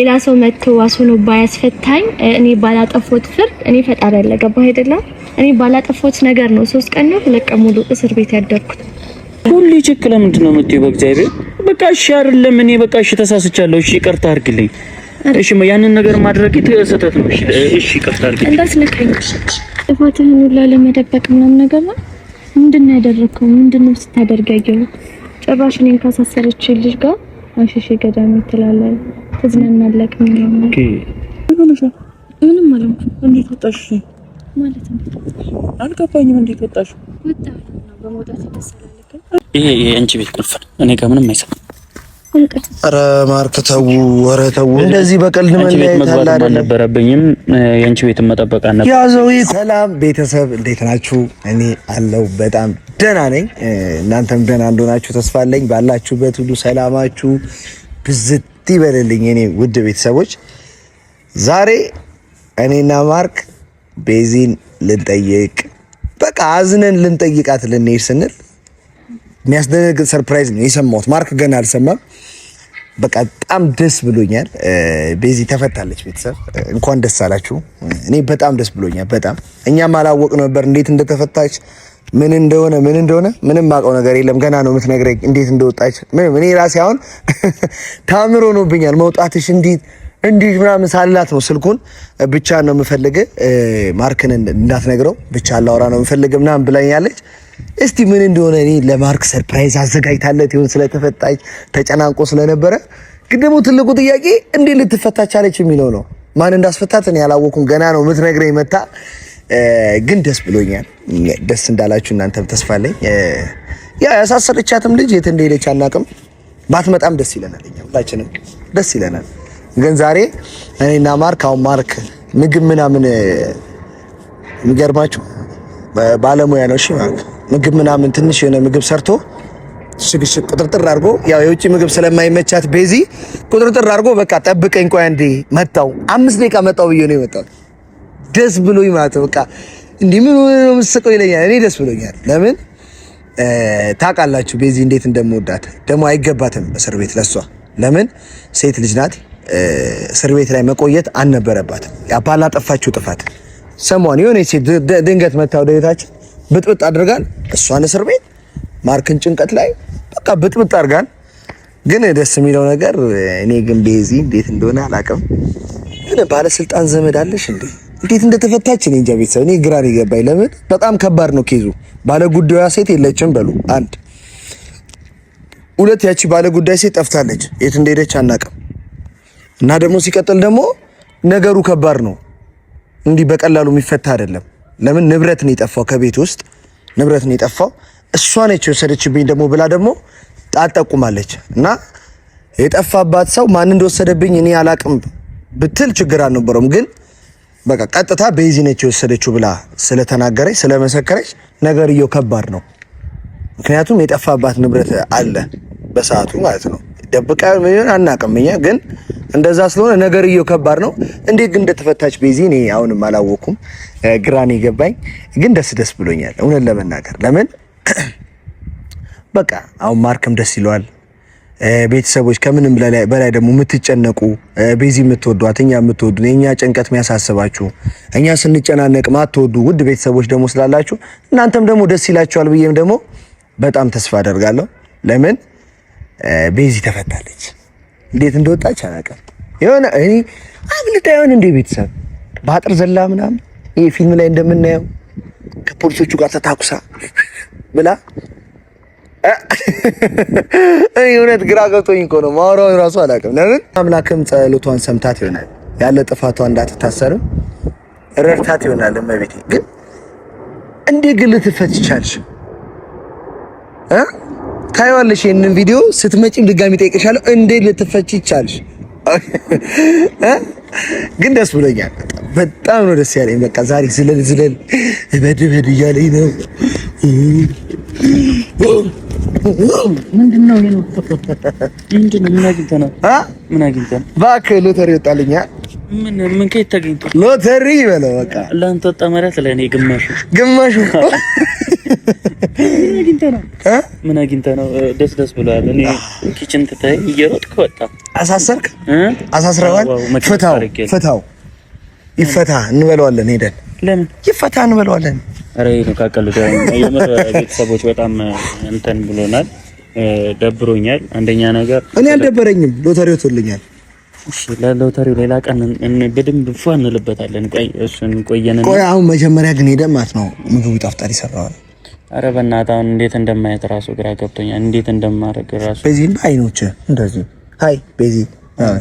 ሌላ ሰው መጥቶ ዋሱን ባያስፈታኝ እኔ ባላጠፎት ፍርድ እኔ ፈጣሪ ያለ ገባህ አይደለም እኔ ባላጠፎት ነገር ነው 3 ቀን ነው 2 ቀን ሙሉ እስር ቤት ያደርኩት ሁሉ ችግር ለምንድን ነው የምትይው በእግዚአብሔር በቃ እሺ አይደለም እኔ በቃ እሺ ተሳስቻለሁ እሺ ይቅርታ አድርግልኝ እሺ ያንን ነገር ማድረግ ስህተት ነው እሺ ይቅርታ አድርግልኝ እንዳትነካኝ ጥፋትህን ሁሉ ለመደበቅ ምናምን ነገር ነው ምንድነው ያደረከው ምንድነው ስታደርጋየው ጭራሽ እኔን ካሳሰረች ልጅ ጋር አሽሽ ገዳም ትላለህ ተዝናናለክ ምንም ኦኬ ምንም ማለት እንዴት ወጣሽ ማለት ነው አልገባኝም እንዴት ወጣሽ ወጣ በመውጣት ተሰላለከ ይሄ የአንቺ ቤት ቁልፍ እኔ ጋር ምንም አይሰራም ኧረ ማርክ ተው ኧረ ተው እንደዚህ በቀልድ መለያየት አልነበረብኝም የአንቺ ቤት መጠበቅ አለበት ያዘው ሰላም ቤተሰብ እንዴት ናችሁ እኔ አለው በጣም ደህና ነኝ እናንተም ደህና እንደሆናችሁ ተስፋ አለኝ ባላችሁበት ሁሉ ሰላማችሁ ብዝት ይበልልኝ እኔ ውድ ቤተሰቦች ዛሬ እኔና ማርክ ቤዚን ልንጠይቅ በቃ አዝነን ልንጠይቃት ልንሄድ ስንል የሚያስደነግጥ ሰርፕራይዝ ነው የሰማሁት ማርክ ገና አልሰማም በቃ በጣም ደስ ብሎኛል ቤዚ ተፈታለች ቤተሰብ እንኳን ደስ አላችሁ እኔ በጣም ደስ ብሎኛል በጣም እኛም አላወቅ ነበር እንዴት እንደተፈታች ምን እንደሆነ ምንም ማቀው ነገር የለም ገና ነው የምትነግረኝ እንዴት እንደወጣች እኔ ራሴ አሁን ታምሮ ነውብኛል መውጣትሽ እንዴት ምናምን ሳላት ነው ስልኩን ብቻ ነው የምፈልግ ማርክን እንዳትነግረው ብቻ አላወራ ነው የምፈልግ ምናምን ብላኛለች እስቲ ምን እንደሆነ እኔ ለማርክ ሰርፕራይዝ አዘጋጅታለት ይሁን ስለተፈታች ተጨናንቆ ስለነበረ ግን ደግሞ ትልቁ ጥያቄ እንዴት ልትፈታች አለች የሚለው ነው ማን እንዳስፈታት እኔ ያላወኩም ገና ነው የምትነግረኝ መታ ግን ደስ ብሎኛል ደስ እንዳላችሁ እናንተም ተስፋ አለኝ ያሳሰረቻትም ልጅ የት እንደሄደች አናውቅም ባትመጣም ደስ ይለናል እኛ ሁላችንም ደስ ይለናል ግን ዛሬ እኔና ማርክ አሁን ማርክ ምግብ ምናምን የሚገርማችሁ ባለሙያ ነው እሺ ማርክ ምግብ ምናምን ትንሽ የሆነ ምግብ ሰርቶ ሽግሽግ ቁጥርጥር አድርጎ ያው የውጪ ምግብ ስለማይመቻት ቤዚ ቁጥርጥር አድርጎ በቃ ጠብቀኝ ቆይ አንዴ መጣው 5 ደቂቃ መጣው ብዬ ነው የመጣው ደስ ብሎኝ ማለት በቃ እንዴ ምን ነው መስቀው ይለኛል እኔ ደስ ብሎኛል ለምን ታውቃላችሁ ቤዚ እንዴት እንደምወዳት ደግሞ አይገባትም እስር ቤት ለሷ ለምን ሴት ልጅ ናት እስር ቤት ላይ መቆየት አልነበረባትም ያባላ ጠፋችሁ ጥፋት ሰሞን የሆነ ሴት ድንገት መታው ደህታችን ብጥብጥ አድርጋን እሷን እስር ቤት ማርክን ጭንቀት ላይ በቃ ብጥብጥ አድርጋን ግን ደስ የሚለው ነገር እኔ ግን ቤዚ እንዴት እንደሆነ አላውቅም ግን ባለስልጣን ዘመድ አለሽ እንዴት እንደተፈታች እኔ እንጃ ቤተሰብ እኔ ግራ ይገባኝ ለምን በጣም ከባድ ነው ኬዙ ባለ ጉዳዩ ሴት የለችም በሉ አንድ ሁለት ያቺ ባለ ጉዳይ ሴት ጠፍታለች የት እንደሄደች አናውቅም እና ደግሞ ሲቀጥል ደግሞ ነገሩ ከባድ ነው እንዲህ በቀላሉ የሚፈታ አይደለም ለምን ንብረት ነው የጠፋው ከቤት ውስጥ ንብረት ነው የጠፋው እሷ ነች የወሰደችብኝ ደግሞ ብላ ደግሞ ታጠቁማለች እና የጠፋባት ሰው ማን እንደወሰደብኝ እኔ አላቅም ብትል ችግር አልነበረም ግን በቃ ቀጥታ ቤዚ ነች የወሰደችው ብላ ስለተናገረች ስለመሰከረች ነገርየው ከባድ ነው ምክንያቱም የጠፋባት ንብረት አለ በሰዓቱ ማለት ነው ደብቃ ምን አናውቅም እኛ ግን እንደዛ ስለሆነ ነገርየው ከባድ ነው እንዴት ግን እንደተፈታች ቤዚ እኔ አሁንም አላወኩም ግራኔ ገባኝ ግን ደስ ብሎኛል እውነት ለመናገር ለምን በቃ አሁን ማርክም ደስ ይለዋል ቤተሰቦች ከምንም በላይ ደግሞ የምትጨነቁ ቤዚ የምትወዷት እኛ የምትወዱ የኛ ጭንቀት የሚያሳስባችሁ እኛ ስንጨናነቅ ማትወዱ ውድ ቤተሰቦች ደግሞ ስላላችሁ እናንተም ደግሞ ደስ ይላችኋል ብዬም ደግሞ በጣም ተስፋ አደርጋለሁ ለምን ቤዚ ተፈታለች እንዴት እንደወጣች አላውቅም የሆነ እኔ አብልጣ የሆነ እንደ ቤተሰብ ባጥር ዘላ ምናምን ይሄ ፊልም ላይ እንደምናየው ከፖሊሶቹ ጋር ተታኩሳ ብላ እኔ እውነት ግራ ገብቶኝ እኮ ነው ማውራውን ራሱ አላውቅም ለምን አምላክም ጸሎቷን ሰምታት ይሆናል ያለ ጥፋቷ እንዳትታሰርም ረድታት ይሆናል እመቤቴ ግን እንዴት ግን ልትፈች ቻልሽ ታይዋለሽ ይሄንን ቪዲዮ ስትመጪም ድጋሚ ጠይቅሻለሁ እንዴት ልትፈች ቻልሽ ግን ደስ ብሎኛል በጣም ነው ደስ ያለኝ በቃ ዛሬ ዝለል በድበድ እያለኝ ነው ምንድነው ምን አግኝተህ እባክህ ሎተሪ ወጣልኛ ምን ከየት ተገኝቶ ሎተሪ በለው በቃ ለአንተ ወጣ ማለት ለኔ ግማሹ ምን አግኝተህ ነው? ደስ ብሏል። እኔ ኪችን ትተህ እየሮጥክ ወጣ። አሳሰርክ? አሳስረዋል። ፍታው ይፈታ እንበለዋለን። ሄደን ለምን ይፈታ እንበለዋለን? አረ ይነካከሉ የምር ቤተሰቦች በጣም እንትን ብሎናል፣ ደብሮኛል። አንደኛ ነገር እኔ አልደበረኝም፣ ሎተሪ ወጥቶልኛል። እሺ ለሎተሪው ሌላ ቀን በደንብ ፏ እንልበታለን። ቆይ እሱን ቆየንና ቆይ አሁን መጀመሪያ ግን ሄደን ማለት ነው ምግቡ ይጣፍጣል ይሰራዋል። አረ በእናትህ አሁን እንዴት እንደማየት ራሱ ግራ ገብቶኛል። እንዴት እንደማደርግ ራሱ በዚህ አይኖች እንደዚህ ሃይ በዚህ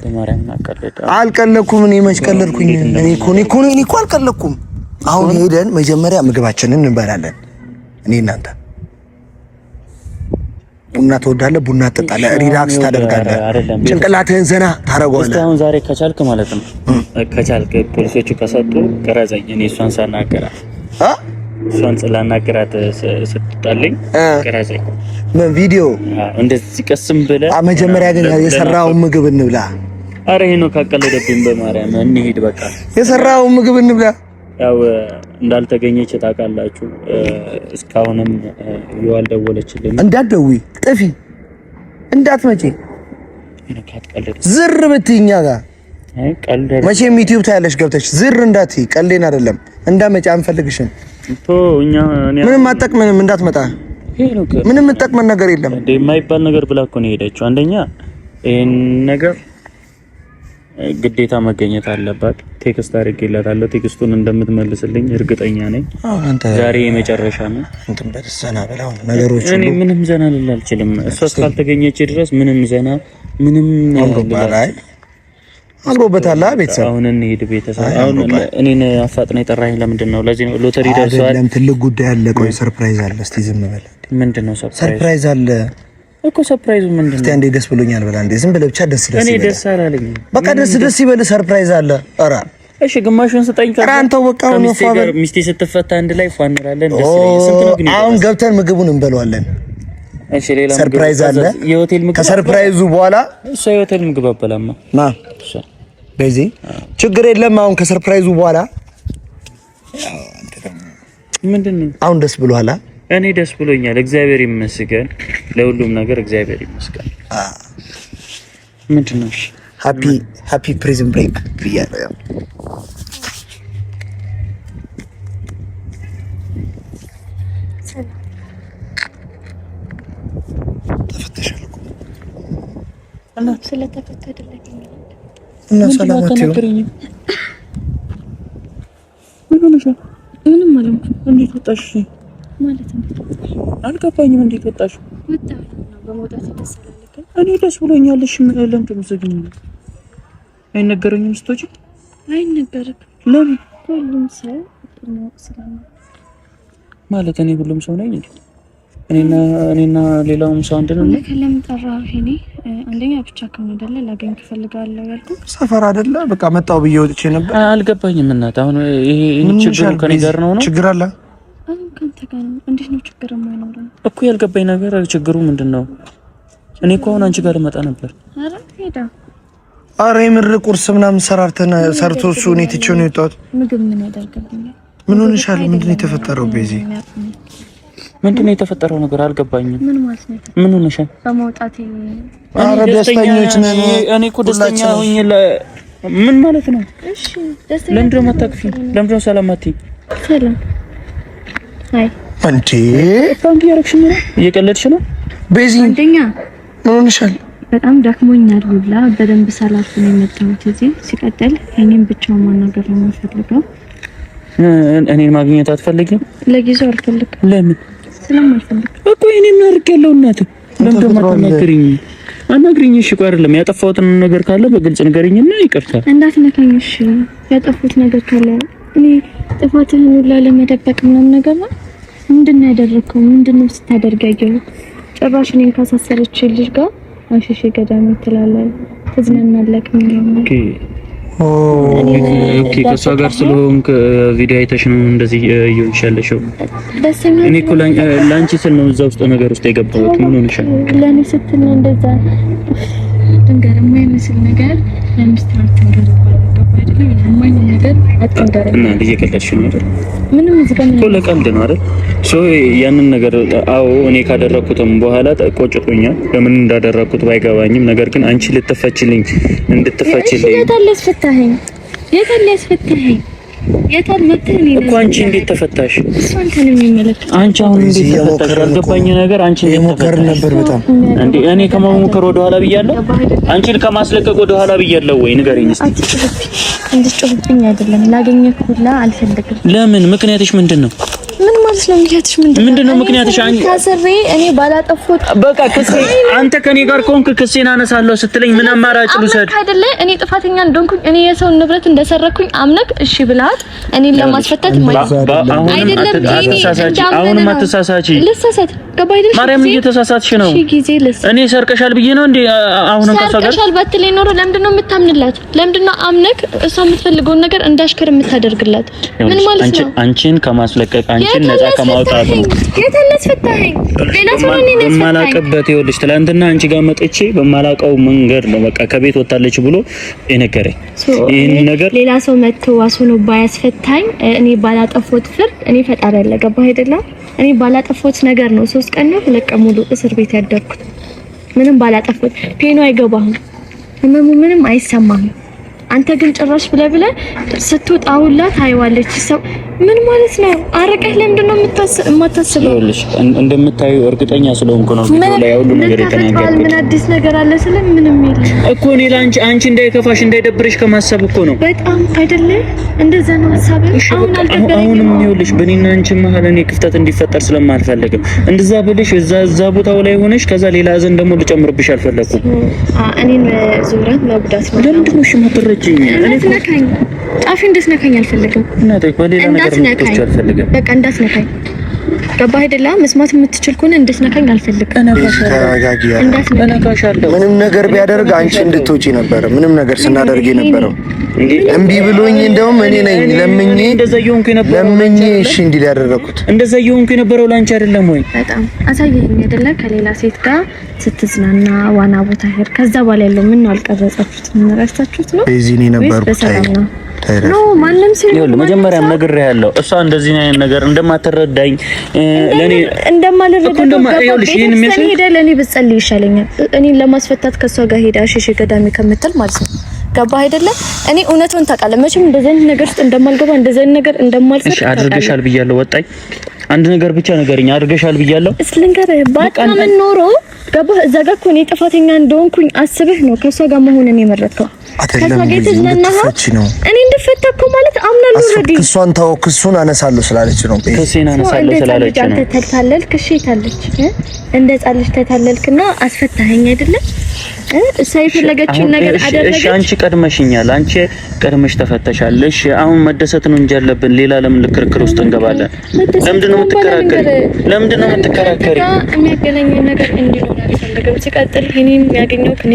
ተማሪያም አቀለደ አልቀለኩም። እኔ መች ቀለድኩኝ? እኔ እኮ አልቀለኩም። አሁን ሄደን መጀመሪያ ምግባችንን እንበላለን። እኔ እናንተ ቡና ትወዳለህ፣ ቡና ትጠጣለህ፣ ሪላክስ ታደርጋለህ፣ ጭንቅላትህን ዘና ታረጋለህ። አሁን ዛሬ ከቻልክ ማለት ነው ከቻልክ ፖሊሶቹ ከሰጡ ቀረጸኝ። እኔ እሷን ሳናገራት እሷን ስላናገራት ስትጣለኝ ቀረጸኝ። ምን ቪዲዮ እንደዚህ ቀስም ብለህ መጀመሪያ ግን የሰራውን ምግብ እንብላ። አረ ይሄ ነው ካቀለደብኝ። በማርያም እንሂድ በቃ የሰራውን ምግብ እንብላ። ያው እንዳልተገኘች ታውቃላችሁ። እስካሁንም ይዋል ደወለችልኝ። እንዳትደውይ ጥፊ እንዳትመጪ ዝር ብትይኛ ጋር አይ ቀልድ መቼም ዩቲዩብ ታያለሽ ገብተሽ ዝር እንዳትይ። ቀልዴን አይደለም እንዳመጪ አንፈልግሽም። እኛ ምንም አጠቅመንም እንዳትመጣ። ምንም የምጠቅመን ነገር የለም። የማይባል ነገር ብላ እኮ ነው የሄደችው። አንደኛ ይሄን ነገር ግዴታ መገኘት አለባት። ቴክስት አድርጌላታለሁ። ቴክስቱን እንደምትመልስልኝ እርግጠኛ ነኝ። ዛሬ የመጨረሻ ነው። እንትን በተሰና በላው ነገሮች እኔ ምንም ዘና ልል አልችልም። እሷ እስካልተገኘች ድረስ ምንም ዘና ምንም አልሮበታል። ቤተሰብ አሁን እንሂድ። ቤተሰብ አሁን እኔን አፋጥና የጠራኸኝ ለምንድን ነው? ለዚህ ነው ሎተሪ ደርሷል። ትልቅ ጉዳይ አለ። ቆይ ሰርፕራይዝ አለ። እስቲ ዝም በል። ምንድን ነው ሰርፕራይዝ አለ እኮ? ሰርፕራይዙ ምንድን ነው? እስቲ አንዴ ደስ ብሎኛል በላ። እንዴ ዝም ብለህ ብቻ ደስ ይበል። እኔ ደስ አላለኝም። በቃ ደስ ይበል። ሰርፕራይዝ አለ። ኧረ እሺ ግማሹን ስጠኝ። ኧረ አንተው በቃ ነው ፋበል። ሚስቴ ስትፈታ አንድ ላይ ፏ እንላለን። ደስ ይለኛል። ስንት ነው ግን? አሁን ገብተን ምግቡን እንበለዋለን። እሺ ሌላ ሰርፕራይዝ አለ። የሆቴል ምግብ ከሰርፕራይዙ በኋላ እሷ የሆቴል ምግብ አበላማ ና እሺ በዚህ ችግር የለም። አሁን ከሰርፕራይዙ በኋላ ምንድነው? አሁን ደስ ብሎሃል? እኔ ደስ ብሎኛል። እግዚአብሔር ይመስገን። ለሁሉም ነገር እግዚአብሔር ይመስገን። ምንድነው? እሺ ሃፒ ፕሪዝን ብሬክ ብያለሁ። ተፈተሻል እኮ እና ስለተፈተደልኝ እና ሰላማት ይሁን። ምንም ማለት ነው። እንዴት ወጣሽ ማለት ነው? አልገባኝም። እንዴት ወጣሽ? ወጣሁ ነው በመውጣት ደስ አላለኝ። እኔ ደስ ብሎኛል። እሺ ለምን ተመሰግኝ? አይነገረኝም? ስቶጂ አይነገርም። ለምን? ሁሉም ሰው ነው ማለት እኔ ሁሉም ሰው ነኝ እንዴ? እኔና ሌላውም ሰው አንድ ነው። ለከለም ጠራህ? እኔ አንደኛ ብቻ ከመደለ ላገኝ እፈልጋለሁ ያልኩት ሰፈር አይደለ? በቃ መጣው ብዬ ወጥቼ ነበር። አልገባኝም። እናት አሁን ይሄ ችግሩ ከኔ ጋር ነው? ችግር አለ? አሁን ካንተ ጋር ነው። እንዴት ነው ችግር የማይኖረው? እኮ ያልገባኝ ነገር ችግሩ ምንድነው? እኔ እኮ አሁን አንቺ ጋር ልመጣ ነበር። አረ ሄዳ አረ የምር ቁርስ ምናምን ሰርቶ እሱ እኔ ትቼው ነው የወጣሁት። ምግብ ምን ያደርግልኛል? ምን ሆነሻል? ምንድነው የተፈጠረው? ቤዚ ምንድነው የተፈጠረው ነገር አልገባኝም። ምን ማለት ነው? ምን ሆነሻል? በመውጣቴ አረ ደስተኞች ነን። እኔ እኮ ደስተኛ ሆኜ ምን ማለት ነው? እሺ ደስተኛ ለምንድነው ማታክፊ? ለምንድነው ሰላም አትይ? ሰላም አይ አንቺ ፍራንክ ያረክሽ ነው? እየቀለድሽ ነው ቤዚ? አንደኛ ምን ሆነሻል? በጣም ዳክሞኛል ብላ በደንብ ሳላርፍ ነው የመጣሁት እዚህ። ሲቀጥል እኔን ብቻውን ማናገር ነው የምፈልገው። እኔን ማግኘት አትፈልጊም? ለጊዜው አልፈልግም። ለምን? ስለማልፈልግ እኮ እኔ ምን አድርጌያለሁ? እናት ለምን እንደማትናገሪኝ አናግሪኝ። እሺ ቆይ አይደለም ያጠፋሁትን ነገር ካለ በግልጽ ንገሪኝና ይቅርታ። እንዳትነካኝ እሺ። ያጠፋሁት ነገር ካለ እኔ ጥፋትህን ሁላ ለመደበቅ ምናምን ነገር ነው። ምንድነው ያደረከው? ምንድነው ስታደርጋየው? ጭራሽ እኔን ካሳሰረች ልጅ ጋር አሽሽ ገዳም ትላለህ፣ ትዝናናለህ ምናምን። ኦኬ ኦኬ ከሷ ጋር ስለሆንክ ቪዲዮ አይተሽ ነው እንደዚህ ይሆንሻለሽው። እኔ እኮ ላንቺ ስል ነው እዛ ውስጥ ነገር ውስጥ የገባሁት። ምን ሆነሻል? ለኔ ስትል ነው እንደዛ ድንገት የማይመስል ነገር ለምስታር ተደረገ። ማንም ነገር አትንገረኝ እና ልጅ ከለሽ ነው አይደል? ምንም እዚህ ጋር እኮ ለቀልድ ነው አይደል? ያንን ነገር አዎ እኔ ካደረኩትም በኋላ ቆጭቶኛል። ለምን እንዳደረኩት ባይገባኝም ነገር ግን አንቺ ልትፈችልኝ እንድትፈችልኝ የታለ ያስፈታኸኝ? የታል መጥተህ እኮ አንቺ እንዴት ተፈታሽ? አንተን የሚመለከት አንቺ አሁን እንዴት ተፈታሽ? ያልገባኝ ነገር አንቺ እንዴት ተፈታሽ ነበር? በጣም እንዴ እኔ ከመሞከር ወደ ኋላ ብያለሁ? አንቺን ከማስለቀቅ ወደ ኋላ ብያለሁ ወይ? ንገረኝ እስቲ። እንድትጮህብኝ አይደለም ላገኘህ ሁላ አልፈልግም። ለምን? ምክንያትሽ ምንድነው? ምን ማለት ነው? ምክንያትሽ ምንድነው? ምክንያትሽ ታሰሬ እኔ ባላጠፋሁት በቃ ክሴ አንተ ከኔ ጋር ኮንክ ክሴን አነሳለሁ ስትለኝ ምን አማራጭ ልውሰድ? አይደለ እኔ ጥፋተኛ እንደሆንኩኝ እኔ የሰውን ንብረት እንደሰረኩኝ አምነክ እሺ ብላት እኔን ለማስፈታት አሁንም አትሳሳቺ። ልሳሳት ገባ አይደል? ማርያም እየተሳሳትሽ ነው። እኔ ሰርቀሻል ብዬ ነው እንዴ? አሁንም ከሷ ጋር ሰርቀሻል ባትለኝ ኖሮ ለምንድነው የምታምንላት? ለምንድነው አምነክ እሷ የምትፈልገውን ነገር እንዳሽከር የምታደርግላት? ምን ማለት ነው? አንቺን ከማስለቀቅ አንቺን ነፃ ከማውጣት ነው። የተነስ ፈታኸኝ ሌላ ሰው ነው እኔ በማላውቅበት ይኸውልሽ፣ ትናንትና አንቺ ጋር መጥቼ በማላውቀው መንገድ ነው በቃ ከቤት ወጣለች ብሎ የነገረኝ ይሄን ነገር ሌላ ሰው መጥቶ ዋሶ ባያስፈታኝ እኔ ባላጠፋሁት ፍርድ እኔ ፈጣሪ ያለ ገባህ አይደለም? እኔ ባላጠፋሁት ነገር ነው 3 ቀን ነው 2 ቀን ሙሉ እስር ቤት ያደርኩት። ምንም ባላጠፋሁት ፔኑ አይገባህም፣ ህመሙ ምንም አይሰማህም። አንተ ግን ጭራሽ ብለህ ስትወጣ ሁላ ታይዋለች። ሰው ምን ማለት ነው? አረቀህ ለምንድን ነው የማታስበው? ይኸውልሽ እንደምታዩ እርግጠኛ ስለሆንኩ ነው ቪዲዮ ላይ ሁሉ ነገር የተናገርኩት። ምን አዲስ ነገር አለ? ምንም የለም እኮ እኔ ላንቺ አንቺ እንዳይከፋሽ እንዳይደብርሽ ከማሰብ እኮ ነው። በጣም አይደለ? እንደዛ ነው ሐሳብህ። አሁንም ይኸውልሽ በእኔና አንቺ መሀል እኔ ክፍተት እንዲፈጠር ስለማልፈልግም እንደዛ ብልሽ እዛ ቦታው ላይ ሆነሽ ከዛ ሌላ ዘን ደግሞ ልጨምርብሽ አልፈለኩም። እኔን ዙራት መጉዳት ነው። ለምንድን ነው እሺ የማትረጂኝ? እንዳትነካኝ፣ ጫፊ እንድትነካኝ አልፈልግም። እናቴ በሌላ ነገር አልፈልግም። በቃ እንዳትነካኝ ገባህ አይደለ? መስማት የምትችል ከሆነ እንድትነካኝ አልፈልግም። ምንም ነገር ቢያደርግ አንቺ እንድትወጪ ነበር። ምንም ነገር ስናደርግ የነበረው እምቢ ብሎኝ እንደውም እኔ ነኝ ለምኜ እሺ እንዲል ያደረኩት። እንደዛ እየሆንኩ የነበረው ላንቺ አይደለም ወይ? በጣም አሳየኝ አይደለ? ከሌላ ሴት ጋር ስትዝናና ዋና ቦታ ሄድ። ከዛ በኋላ ያለው ምን ነው አልቀረጻችሁት? ምን ረሳችሁት ነው? በዚህ ነው ነበርኩት። ኖ ማንም ሰው ይኸውልህ መጀመሪያም ነግሬሃለሁ። እሷ እንደዚህ ነው ነገር እንደማትረዳኝ ለኔ ይኸውልሽ ይሄን የሚያስፈልግ ሄደ ለኔ ብጸልይ ይሻለኛል። እኔን ለማስፈታት ከሷ ጋር ሄዳ እሺ ገዳሚ ከምትል ማለት ነው። ገባህ አይደለ? እኔ እውነቱን ታውቃለህ። መቼም እንደዚህ አይነት ነገር ውስጥ እንደማልገባ እንደዚህ አይነት ነገር እንደማልሰጥ እሺ አድርገሻል ብያለሁ። ወጣኝ አንድ ነገር ብቻ ነገርኝ። አድርገሻል ብያለሁ። እስልንገርህ ባጣም ኖሮ ገባህ? እዛ ጋር እኮ እኔ ጥፋተኛ እንደሆንኩኝ አስበህ ነው ከሷ ጋር መሆንን የመረጥከው። አይደለም እኔ እንድፈታ እኮ ማለት አምናለሁ። ረዲ ክሷን ታው ክሱን አነሳለሁ ስላለች ነው። ክሱን አነሳለሁ ስላለች ነው። አንተ ተታለልክ። እሺ ታለች እንደ ጻልሽ ተታለልክና አስፈታኸኝ አይደለም? እሷ የፈለገችውን ነገር አደረገች። እሺ አንቺ ቀድመሽኛል። አንቺ ቀድመሽ ተፈተሻል። እሺ አሁን መደሰት ነው እንጂ ያለብን ሌላ ለምን ክርክር ውስጥ እንገባለን? ለምንድን ነው የምትከራከሪ? የሚያገናኝ ነገር እንዲኖር አልፈልግም። ሲቀጥል እኔን የሚያገኘው እኔ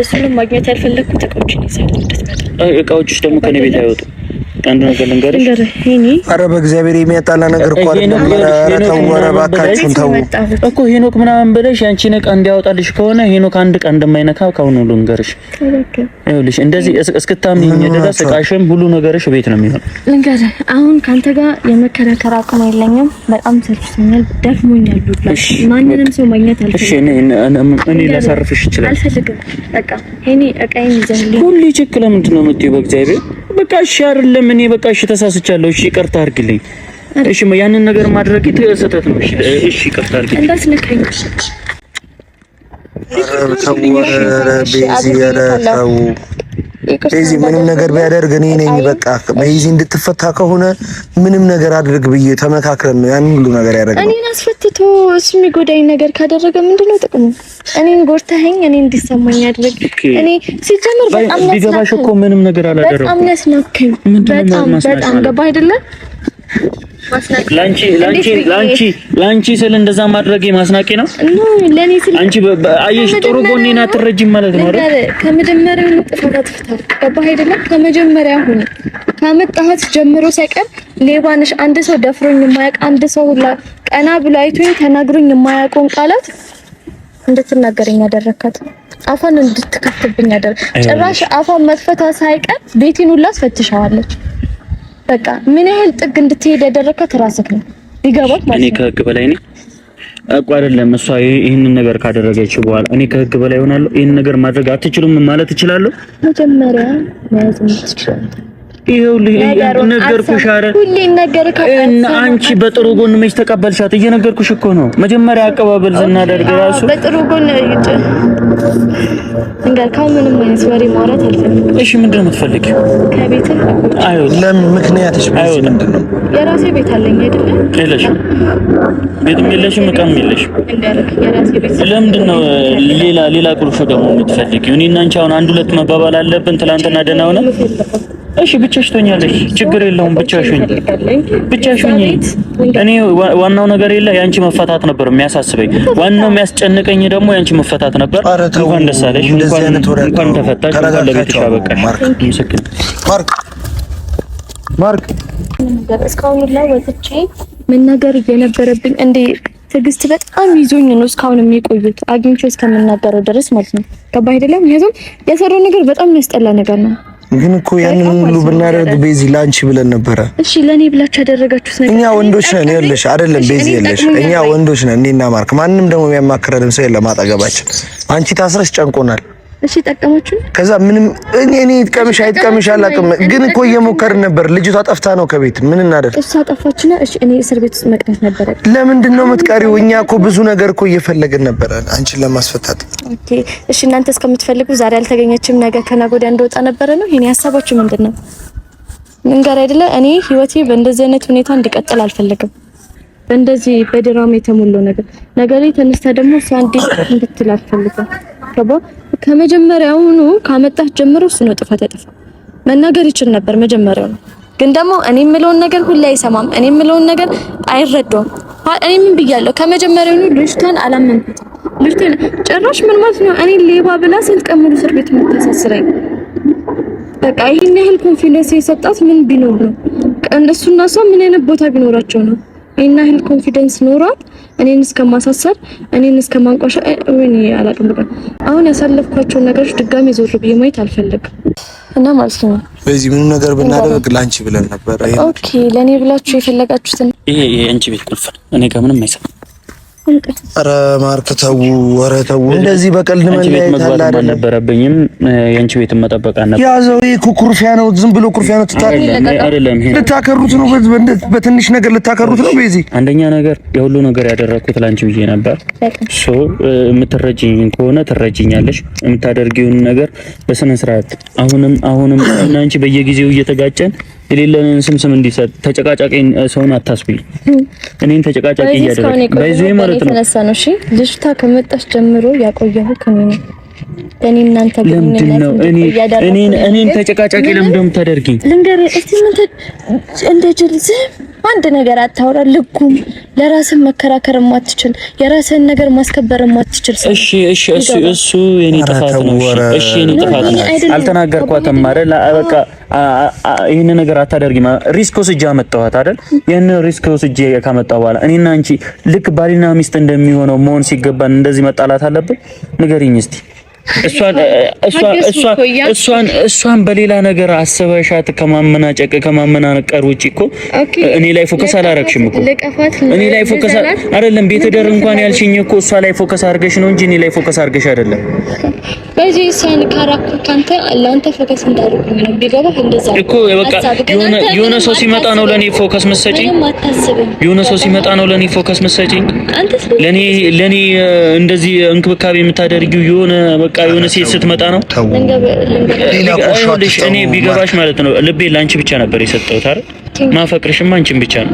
እሱንም ማግኘት ያልፈለኩት እቃዎችን ይዛል እንድትመጣ። እቃዎችሽ ደግሞ ከኔ ቤት አይወጡ። አንድ ነገር ልንገርሽ። ኧረ በእግዚአብሔር የሚያጣላ ነገር እኮ አይደለም። ኧረ ተው፣ ኧረ እባካችሁን ተው እኮ ሄኖክ ምናምን ብለሽ ያንቺን እቃ እንዲያወጣልሽ ከሆነ ሄኖክ አንድ እቃ እንደማይነካ ካሁን ሁሉ ልንገርሽ። ይኸውልሽ እንደዚህ እስክታምኚኝ ድረስ እቃሽም ሁሉ ነገርሽ ቤት ነው የሚሆነው። ልንገርህ አሁን ካንተ ጋር የመከራከር አቅም የለኝም። በጣም ሰልችቶኛል፣ ደክሞኛል። ማንንም ሰው ማግኘት አልፈልግም። እሺ እኔ ላሳርፍሽ ይችላል። አልፈልግም። በቃ እኔ እቃዬን ይዘህልኝ ሁሉ ችክ ለምንድን ነው የምትይው? በእግዚአብሔር በቃ እሺ አይደለም። እኔ በቃ እሺ ተሳስቻለሁ። እሺ ይቅርታ አድርግልኝ። እሺ ያንን ነገር ማድረግ ስህተት ነው። እሺ ይቅርታ አድርግልኝ። እንዳትነካኝ። ቤዚ ምንም ነገር ቢያደርግ እኔ ነኝ በቃ ቤዚ እንድትፈታ ከሆነ ምንም ነገር አድርግ ብዬ ተመካክረን ነው ያን ሁሉ ነገር ያደረገው። እኔን አስፈትቶ እሱ የሚጎዳኝ ነገር ካደረገ ምንድነው ጥቅሙ? እኔን ጎርተኸኝ እኔ እንዲሰማኝ አድርግ። እኔ ሲጀምር በጣም ቢገባሽ እኮ ምንም ነገር አላደረኩም። በጣም ነስናከኝ። በጣም ገባ አይደለ? ላንቺ ስለ እንደዛ ማድረጌ ማስናቄ ነው። ለኔ ስለ አንቺ አየሽ ጥሩ ጎኔና አትረጂም ማለት ነው አይደል? ከመጀመሪያው ጥፋት አጥፍተሃል። ገባህ አይደለ? ከመጀመሪያው ሁሉ ካመጣሃት ጀምሮ ሳይቀር ሌባ ነሽ። አንድ ሰው ደፍሮኝ የማያውቅ አንድ ሰው ሁላ ቀና ብሎ አይቶኝ ተናግሮኝ የማያውቀውን ቃላት እንድትናገረኝ ያደረካት አፋን እንድትከፍትብኝ አደረግ። ጭራሽ አፋን መክፈቷ ሳይቀር ቤቴን ሁላ አስፈትሻዋለች። በቃ ምን ያህል ጥግ እንድትሄድ ያደረካት ራስህ ነው ይገባል ማለት ነው። እኔ ከህግ በላይ ነኝ እኮ አይደለም። እሷ ይሄንን ነገር ካደረገች በኋላ እኔ ከህግ በላይ ሆናለሁ? ይሄንን ነገር ማድረግ አትችሉም ማለት እችላለሁ? መጀመሪያ ማዘም ትችላለህ። ይኸውልህ ነገርኩሽ። ኧረ ሁሌ ነገርኩሽ። አንቺ በጥሩ ጎን መች ተቀበልሻት? እየነገርኩሽ እኮ ነው። መጀመሪያ አቀባበል ስናደርግ ራሱ በጥሩ ጎን ምንም አይነት ወሬ ማውራት አልፈልግም። እሺ ምንድን ነው የምትፈልጊው? ከቤት ለምን? ምክንያትሽ ምንድን ነው? የራሴ ቤት አለኝ አይደለ? የለሽም? ቤትም የለሽም፣ እቃም የለሽም። የራሴ ቤት ለምንድን ነው ሌላ ቁልፍ ደግሞ የምትፈልጊው? እኔና አንቺ አሁን አንድ ሁለት መባባል አለብን። ትናንትና ደህና ሆነ። እሺ ብቻሽ ትሆኛለሽ፣ ችግር የለውም። ብቻሽ ሁኚ። እኔ ዋናው ነገር የለ ያንቺ መፈታት ነበር የሚያሳስበኝ። ዋናው የሚያስጨንቀኝ ደግሞ ያንቺ መፈታት ነበር። እንኳን ደስ አለሽ፣ እንኳን ተፈታሽ፣ እንኳን ለቤትሽ አበቃሽ። ምስክር ማርክ እስካሁን ላይ ወጥቼ መናገር እየነበረብኝ እንዴ ትዕግስት በጣም ይዞኝ ነው እስካሁን የሚቆዩት አግኝቼ እስከምናገረው ድረስ ማለት ነው። ገባህ አይደለም? ይሄም የሰራው ነገር በጣም የሚያስጠላ ነገር ነው። ግን እኮ ያንን ሁሉ ብናደርግ ቤዚ ላንቺ ብለን ነበረ። እሺ ለኔ ብላችሁ ያደረጋችሁት ነገር እኛ ወንዶች ነን። ይኸውልሽ አይደለም ቤዚ ይኸውልሽ እኛ ወንዶች ነን። እኔና ማርክ ማንም ደግሞ የሚያማክረንም ሰው የለም አጠገባችን። አንቺ ታስረሽ ጨንቆናል። እሺ ጠቀማችሁ። ከዛ ምንም እኔ ይጥቀምሽ አይጥቀምሽ አላውቅም። ግን እኮ እየሞከርን ነበር። ልጅቷ ጠፍታ ነው ከቤት ምን እናደርግ? እሷ ጠፋችና እሺ እኔ እስር ቤት ውስጥ መቅረት ነበር። ለምንድን ነው የምትቀሪው? እኛ እኮ ብዙ ነገር እኮ እየፈለግን ነበር አንቺን ለማስፈታት። ኦኬ እሺ እናንተ እስከምትፈልጉ ዛሬ አልተገኘችም፣ ነገ ከነገ ወዲያ እንደወጣ ነበረ ነው። ይሄን ሐሳባችሁ ምንድነው? መንገር አይደለ? እኔ ህይወቴ በእንደዚህ አይነት ሁኔታ እንዲቀጥል አልፈልግም። በእንደዚህ በድራማ የተሞላው ነገር ላይ ተነስታ ደግሞ እሷ እንድትል አልፈልግም። ከመጀመሪያውኑ ካመጣህ ጀምሮ እሱ ነው ጥፋት ያጠፋ። መናገር ይችል ነበር መጀመሪያው ነው። ግን ደግሞ እኔ የምለውን ነገር ሁሉ አይሰማም። እኔ የምለውን ነገር አይረዳውም። እኔ ምን ብያለሁ? ከመጀመሪያውኑ ልጅቷን አላመንኩትም። ልጅቷን ጭራሽ ምን ማለት ነው? እኔ ሌባ ብላ ስንት ቀን ሙሉ እስር ቤት የምታሳስረኝ? በቃ ይሄን ያህል ኮንፊደንስ የሰጣት ምን ቢኖር ነው? እነሱና እሷ ምን አይነት ቦታ ቢኖራቸው ነው? ይሄን ያህል ኮንፊደንስ ኖሯት እኔን እስከማሳሰር እኔን እስከማንቋሻ ወይኔ አላውቅም። በቃ አሁን ያሳለፍኳቸው ነገሮች ድጋሜ ዞር ብዬ ማየት አልፈልግም እና ማለት ነው በዚህ ምን ነገር ብናደርግ ላንቺ ብለን ነበር። ኦኬ ለኔ ብላችሁ የፈለጋችሁትን ይሄ የአንቺ ቤት ቁልፍ ነው። እኔ ጋር ምንም አይሰማም። ኧረ ማርክ ተው፣ ኧረ ተው። እንደዚህ በቀልድ መለያየት አልነበረብኝም። የአንቺ ቤት መጠበቅ አለበት። ያዘው ይሄ ኩርፊያ ነው፣ ዝም ብሎ ኩርፊያ ነው። ልታከሩት ነው፣ በትንሽ ነገር ልታከሩት ነው። በዚህ አንደኛ ነገር የሁሉ ነገር ያደረኩት ላንቺ ብዬ ነበር። ሶ የምትረጂኝ ከሆነ ትረጂኛለሽ፣ የምታደርጊውን ነገር በስነ ስርዓት። አሁንም እና አንቺ በየጊዜው እየተጋጨን የሌለንን ስም እንዲሰጥ ተጨቃጫቂ ሰውን አታስብኝ። እኔን ተጨቃጫቂ እያደረግሽ ባይዘይ ማለት ነው። እሺ ልጅቷ ከመጣች ጀምሮ ያቆየሁ ከምን እኔ እናንተ ግንኙነት እኔን ተጨቃጫቂ ለምን እንደምታደርጊኝ ልንገርህ እስቲ። ምን እንደ ጅል ዝም አንድ ነገር አታወራ። ልኩም ለራስህ መከራከር ማትችል የራስህን ነገር ማስከበር ማትችል ሰው። እሺ እሱ የኔ ጥፋት ነው። እሺ የኔ ጥፋት ነው። አልተናገርኳትም አይደል? በቃ ይሄን ነገር አታደርጊም። ሪስክ ወስጄ አመጣኋት አይደል? ያን ሪስክ ወስጄ ካመጣሁ በኋላ እኔና አንቺ ልክ ባልና ሚስት እንደሚሆነው መሆን ሲገባን እንደዚህ መጣላት አለብን? ንገሪኝ እስቲ። እሷን በሌላ ነገር አሰበሻት ከማመናጨቅ ከማመናቀር ውጪ እኮ እኔ ላይ ፎከስ አላረግሽም እኮ። እኔ ላይ ፎከስ አይደለም ቤት ደር እንኳን ያልሽኝ እኮ እሷ ላይ ፎከስ አርገሽ ነው እንጂ እኔ ላይ ፎከስ አርገሽ አይደለም። በዚህ ሳን ካራኩ ካንተ ለአንተ ፎከስ እንዳደረኩኝ ነው ቢገባህ። እንደዛ እኮ በቃ የሆነ ሰው ሲመጣ ነው ለኔ ፎከስ መሰጪኝ። የሆነ ሰው ሲመጣ ነው ለኔ ፎከስ መሰጪኝ። ለኔ እንደዚህ እንክብካቤ የምታደርጊው የሆነ በቃ የሆነ ሴት ስትመጣ ነው። እኔ ቢገባሽ ማለት ነው ልቤ ላንቺ ብቻ ነበር የሰጠሁት አይደል? ማፈቅርሽማ አንቺን ብቻ ነው።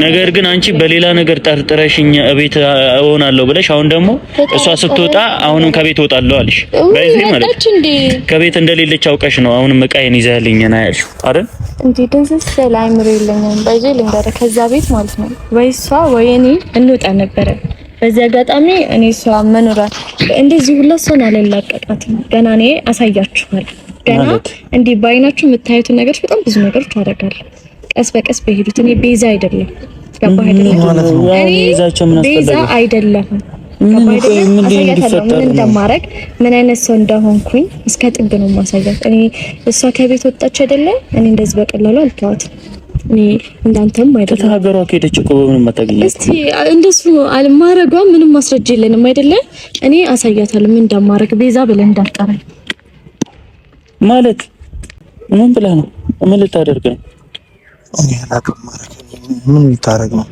ነገር ግን አንቺ በሌላ ነገር ጠርጥረሽኝ እቤት እሆናለሁ ብለሽ አሁን ደግሞ እሷ ስትወጣ አሁንም ከቤት እወጣለሁ አልሽ። በዚህ ማለት ከቤት እንደሌለች አውቀሽ ነው አሁንም እቃዬን ይዘህልኝ ነው ያልሽው አይደል? እንዴ ደንዘስ ሰላምሮ የለኝም። በዚህ ልንገርህ ከዛ ቤት ማለት ነው ወይ እሷ ወይ እኔ እንወጣ ነበረ። በዚህ አጋጣሚ እኔ እሷ መኖራ እንደዚህ ሁላ እሷን አልላቀቃትም። ገና እኔ አሳያችኋለሁ። ገና እንዲህ ባይናችሁ የምታዩት ነገሮች በጣም ብዙ ነገሮች አደርጋለሁ። ቀስ በቀስ በሄዱት እኔ ቤዛ አይደለም። ገባህ አይደለም? እኔ ቤዛ አይደለም። ምን እንደማረግ ምን አይነት ሰው እንደሆንኩኝ እስከ ጥግ ነው ማሳያት። እኔ እሷ ከቤት ወጣች አይደለ? እኔ እንደዚህ በቀላሉ አልተዋትም። እኔ እንዳንተም አይደለም ተናገሯ ከሄደች እኮ በምንም አታገኘው። እስቲ እንደሱ አልማረጓ ምንም ማስረጃ የለንም አይደለ? እኔ አሳያታለሁ ምን እንደማረግ። ቤዛ ብለህ እንዳትቀረኝ ማለት ምን ብለህ ነው? ምን ልታደርግ ነው? እኔ አላውቅም። ምን ልታደርግ ነው?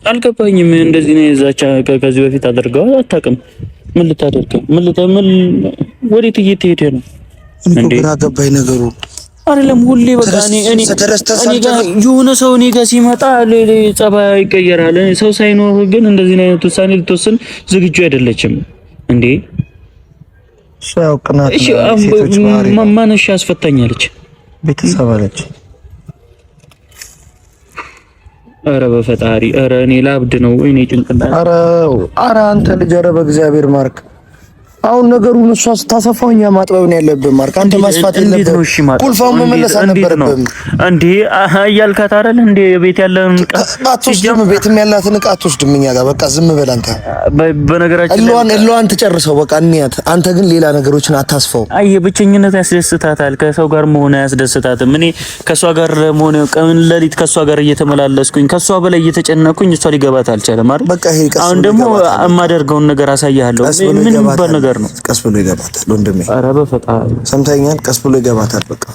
አልገባኝም። እንደዚህ ነው የዛቻ ከዚህ በፊት አድርገው አታውቅም። ምን ልታደርግ ነው? ምን ወዴት እየተሄደ ነው እንዴ? ግራ ገባኝ ነገሩ። አይደለም ሁሌ በቃ እኔ ጋር የሆነ ሰው እኔ ጋር ሲመጣ ጸባይ ይቀየራል። ሰው ሳይኖር ግን እንደዚህ አይነት ውሳኔ ልትወስን ዝግጁ አይደለችም እንዴ? ሻው ቅናት ነው። ሴቶች ማሪ ማንሽ ያስፈታኛለች ቤተሰብ አለች። ኧረ በፈጣሪ ኧረ እኔ ላብድ ነው እኔ ጭንቅላት። ኧረ አንተ ልጅ ኧረ በእግዚአብሔር ማርክ አሁን ነገሩን እሷ ስታሰፋው እኛ ማጥበብ ነው ያለብን። ማርክ አንተ ማስፋት የለብህም። ቁልፋውን መመለስ አልነበረብህም እንዴ? እያልካት አይደል እንዴ? ቤት ያለውን ዕቃ አትወስድም፣ ቤትም ያላትን ዕቃ አትወስድም እኛ ጋር። በቃ ዝም በል አንተ። በነገራችን እሏን ትጨርሰው በቃ እንያት። አንተ ግን ሌላ ነገሮችን አታስፈው። አይ ብቸኝነት ያስደስታታል፣ ከሰው ጋር መሆን አያስደስታትም። እኔ ከሷ ጋር መሆን ቀን ለሊት ከሷ ጋር እየተመላለስኩኝ ከሷ በላይ እየተጨነኩኝ እሷ ሊገባት አልቻለም አይደል? በቃ ይሄ ቀስ አሁን ደግሞ የማደርገውን ነገር አሳያለሁ። ምን ይባል ነገር ነው? ቀስ ብሎ ይገባታል ወንድሜ። ኧረ በፈጣሪ ሰምተኛል። ቀስ ብሎ ይገባታል በቃ